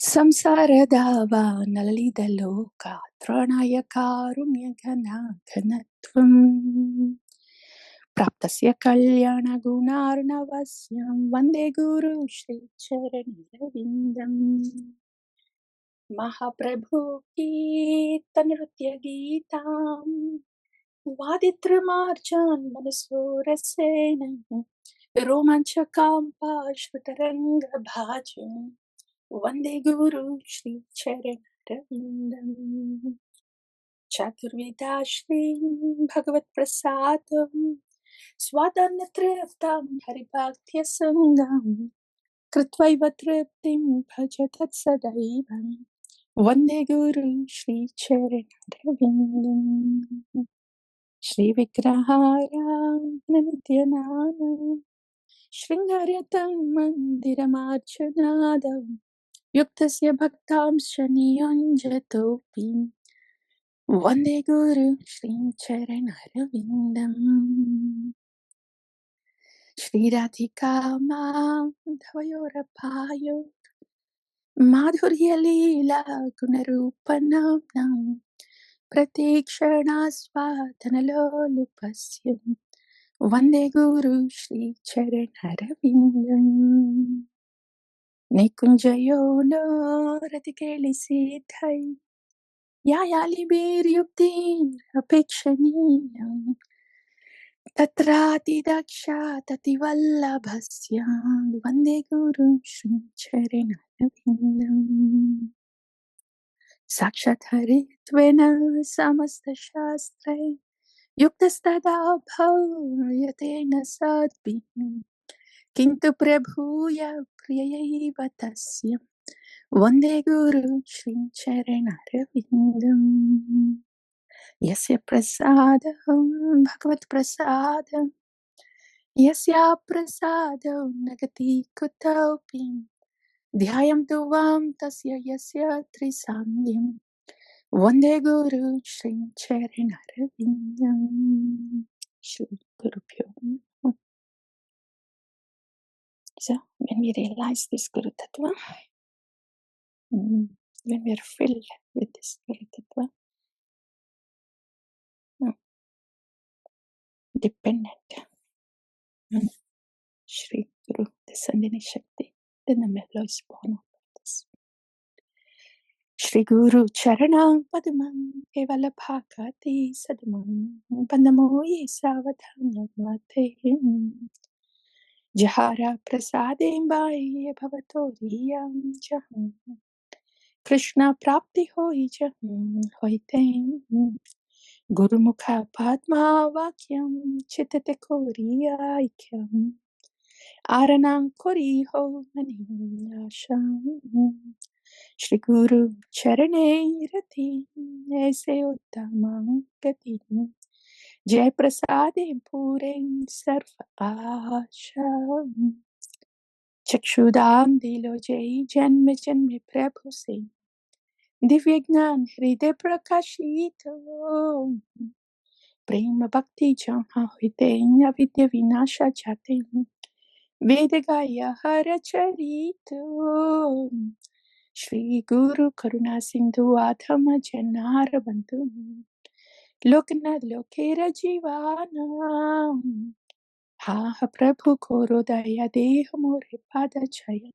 संसारदावा नलिदलोकात्रणाय कारुण्यघनाघनत्वम् प्राप्तस्य कल्याणगुणार्णवस्यं वन्दे गुरु श्रीचरणरविन्दम् महाप्रभु कीर्तनृत्य गीताम् वादित्रमार्जान् मनसोरसेन रोमाञ्चकां पाश्रुतरङ्गभाजम् वन्दे गुरु श्रीचरणरविन्दम् चतुर्विधाश्रीं भगवत्प्रसादं स्वादनतृप्तां हरिभक्त्यसङ्गं कृत्वैव तृप्तिं भज तत्सदैव वन्दे गुरु श्रीचरणरविन्दम् श्रीविग्रहाराधननित्यनानं शृङ्गार्यतं मन्दिरमार्चनादौ युक्तस्य भक्तांश्च नियुञ्जतोऽपि वन्दे गुरुं श्रीचरणरविन्दम् श्रीराधिका माधवयोरपायो माधुर्यलीला गुणरूपनाम्नां प्रतीक्षणास्वादनलोलुपस्य वन्दे गुरुं श्रीचरणरविन्दम् निकुञ्जयो नो रतिकेलिसीथै यायालिभिर्युक्तिरपेक्षणीयम् तत्रातिदक्षाततिवल्लभस्य वन्दे गुरुं श्रीचरणरविन्दम् साक्षात् हरित्वेन समस्तशास्त्रै युक्तस्तदा भूयतेन सद्भिः किन्तु प्रभूय प्रियैव तस्य वन्दे गुरुं श्रीचरणरविन्दम् यस्य प्रसादं भगवत्प्रसादं यस्य प्रसादं नगति कुतोऽपि ध्यायं तु वां तस्य यस्य त्रिसान्ध्यं वन्दे गुरुं श्रीचरणरविन्दम् श्रीगुरुभ्यो नमः. So when we realize this Guru Tattva, when we are filled with this Guru Tattva, dependent on Shri Guru, the Sandhini Shakti, then the mellow is born out of this. Shri Guru Charanam Padmam Kevala Bhakati Sadmam Bandamoye Savadhanam Matehim Jahara Prasadem Baye Bhavatoriyam Jaham Krishna Prapti Hoi Jaham Hoitem Guru Mukha Padma Vakyam Chitate Koriya Ikyam Aranam Koriho Maniyasham Shri Guru Charane Rati Aise Uttamam Gati Jai Prasade Pure Sarva Asha Chakshudam Dilo Jai Janme Janme Prabhu Se Divya Gnan Hriday Prakashito Prema Bhakti Jama Hoite Avidya Vinasha Jate Vedagaya Haracharito Shri Guru Karuna Sindhu Adhama Janara Bandhu Loknath Lokera Jivana Ha Prabhu Koro Daya Deha More Pada Chaya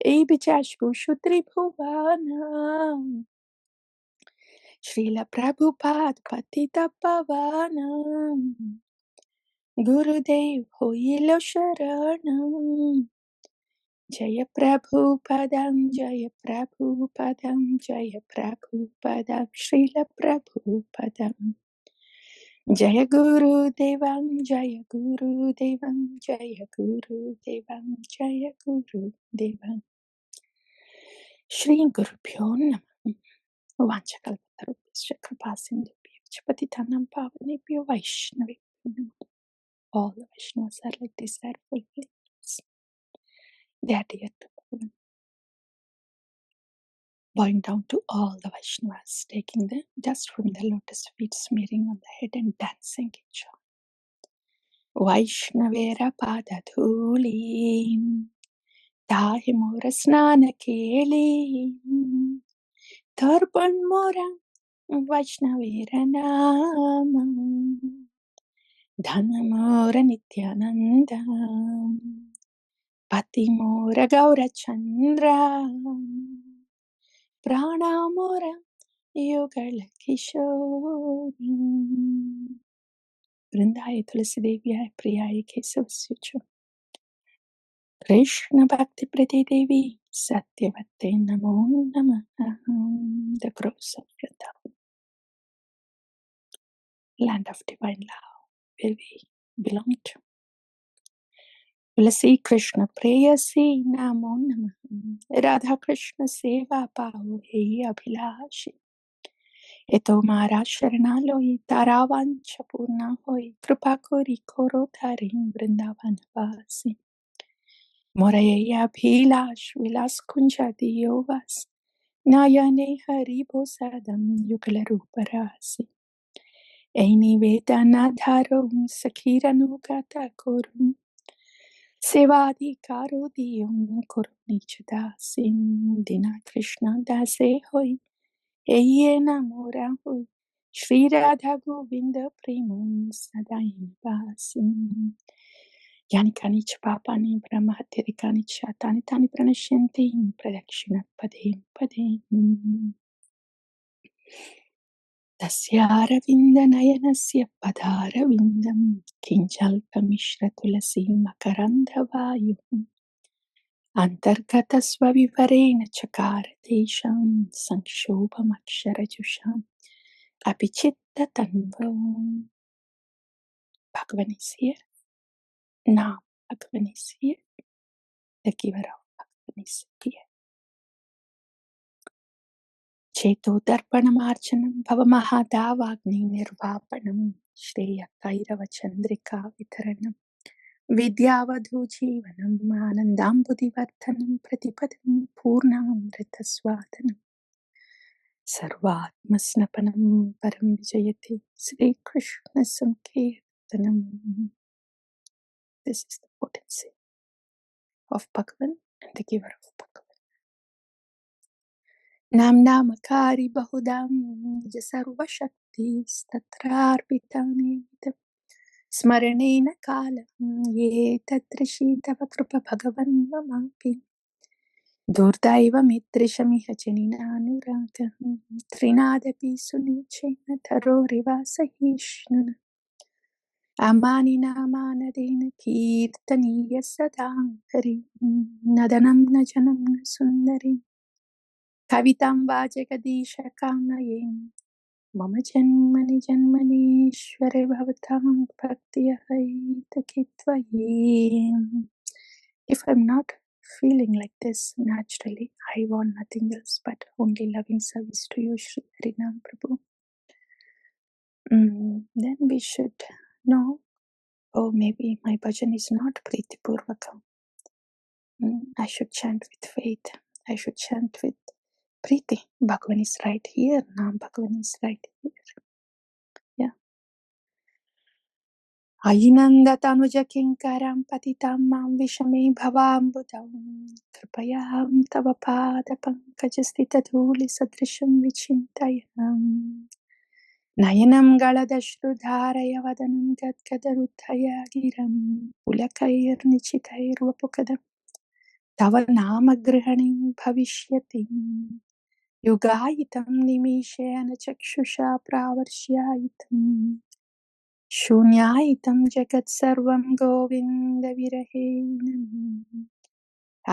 Ei Bichashku Shutri Bhuvana Srila Prabhupada Patita Pavana Gurudev Hoyilo Sharanam Jaya Prabhupadam Jaya Prabhupadam Jaya Prabhupadam Srila Prabhupadam Jaya Guru Devam Jaya Guru Devam Jaya Guru Devam Jaya Guru Devam Shri Guru Pyo Namah Vanchakalpatarubhasya Kripasindhubhyo Chapatitanam Pavanebhyo Vaishnavibhyo Namo. All the Vaishnavas are like this, are fulfilled. They are dear to Bhagavan. Bowing down to all the Vaishnavas, taking the dust from the lotus feet, smearing on the head and dancing in joy. Vaishnavera Padadhulim ताहि मोर स्नान केली तर्पण मोरा वैष्णवेर नाम धन मोर नित्यानंद पति मोर गौरचंद्र प्राणा मोर युगल किशोर वृंदाय तुलसी देव्याय प्रियाय केशवस्युच कृष्ण भक्ति प्रति देवी सत्यवते नमो नमः the groves of Vrindavan, land of divine love where we belong to. तुलसी कृष्ण प्रेयसी नमो नमः राधा कृष्ण सेवा पाओ हे अभिलाषी ये तो मारा शरणालोई तारा वांछा पूर्णा होई कृपा कोरी खोरो धारी वृंदावन वासी मोरया अभिलाष विलास कुंजा दियो वास नयने हरिभो सदं युगलरूपरासि ऐनि वेदनाधारो सखीरनुगतकुरुं सेवाधिकारो दियं कुरु निजदासीं दीना कृष्ण दासे होई एयेन मोरा होई श्रीराधा गोविंद प्रेमं सदा निवासी यानि कानि च पापानि ब्रह्महत्यादिकानि च तानि तानि प्रणश्यन्ति प्रदक्षिणपदे पदे तस्यारविन्दनयनस्य पदारविन्दं किञ्जल्पमिश्रतुलसी मकरन्दवायुः अन्तर्गतस्वविवरेण चकार तेषां संक्षोभमक्षरजुषाम् अपि चित्ततन्वो Bhagavan is here. Now Bhagavan is here. The giver of Bhagavan is here. चेतोदर्पणमार्जनं भवमहादावाग्निर्वापनं श्रेयकैरवचन्द्रिका वितरणं विद्यावधूजीवनम् आनन्दाम्बुदिवर्धनं प्रतिपदं पूर्णामृतस्वादनं सर्वात्मस्नपनं परं विजयते श्रीकृष्णसङ्कीर्तनम्. This is the potency of Bhagavan and the giver of Bhagavan. नाम्नामकारि बहुधां निज सर्वशक्तिस्तत्रार्पितानि स्मरणेन कालं ये तदृशी तव कृप भगवन् ममापि दुर्दैवमिदृशमिह जनिनानुरागः त्रिनादपि सुनीचेन धरोरिवासहिष्णुना अमानिनामानदेन कीर्तनीय सदा हरि नदनं न जनं न सुन्दरी कवितां वा जगदीशकामये मम जन्मनि जन्मनीश्वरे भवतां भक्तियहैतुकित्वये. If I'm not feeling like this naturally, I want nothing else but only loving service to you, Shri Harinam Prabhu. Then we should know, oh, maybe my bhajan is not Priti Purvakam. I should chant with faith. I should chant with Priti. Bhagavan is right here. Nam Bhagavan is right here. Yeah. अयिनन्दतनुजकिङ्करं पतितं मां विषमे भवाम्बुधौ कृपयां तव पादपङ्कजस्थितधूलिसदृशं विचिन्तयन् नयनं गलदश्रुधारय वदनं गद्गदरुद्धया गिरं पुलकैर्निचितैर्वपुकदं तव नामगृहणीं भविष्यति युगायितं निमेषेण चक्षुषा प्रावर्ष्यायितम् शून्यायितं जगत्सर्वं गोविन्दविरहेण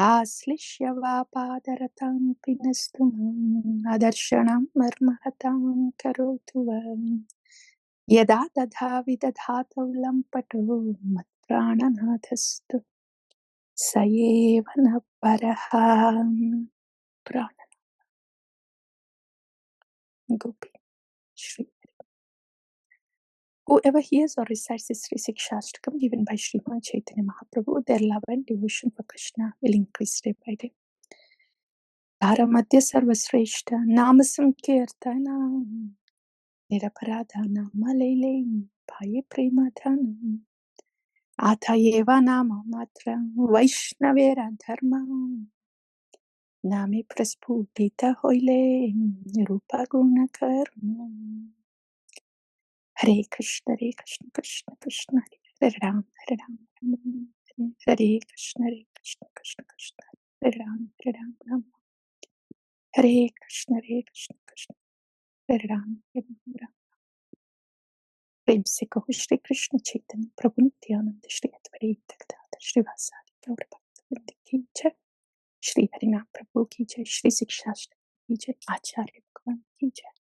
आश्लिष्य वा पादरतां पिनस्तु माम् अदर्शनं मर्महतां करोतु वम् यदा तथा विदधातौ लम्पटो मत्प्राणनाथस्तु स एव न परः प्राण गोपी Shri. Whoever hears or recites this Sri Sikshastakam given by Sriman Chaitanya Mahaprabhu, their love and devotion for Krishna will increase day by day. Dharamadhya Sarvasreshta Nama Sankirtana Niraparadhana Malele Bhaye Premadhana अथयेव नाममात्रं वैष्णवेरधर्मं नामे प्रस्फुटित होइले रूपगुणकर्म हरे कृष्ण कृष्ण कृष्ण हरे राम राम राम हरे हरे कृष्ण कृष्ण कृष्ण हरे राम राम हरे कृष्ण कृष्ण हरे राम प्रेम से कहो श्री कृष्ण चैतन्य प्रभु नित्यानंद श्री अद्वैत गदाधर श्रीवासादि गौर भक्त की जय। श्री हरिनाम प्रभु की जय। श्री शिक्षाष्टमी की जय। आचार्य भगवान की जय।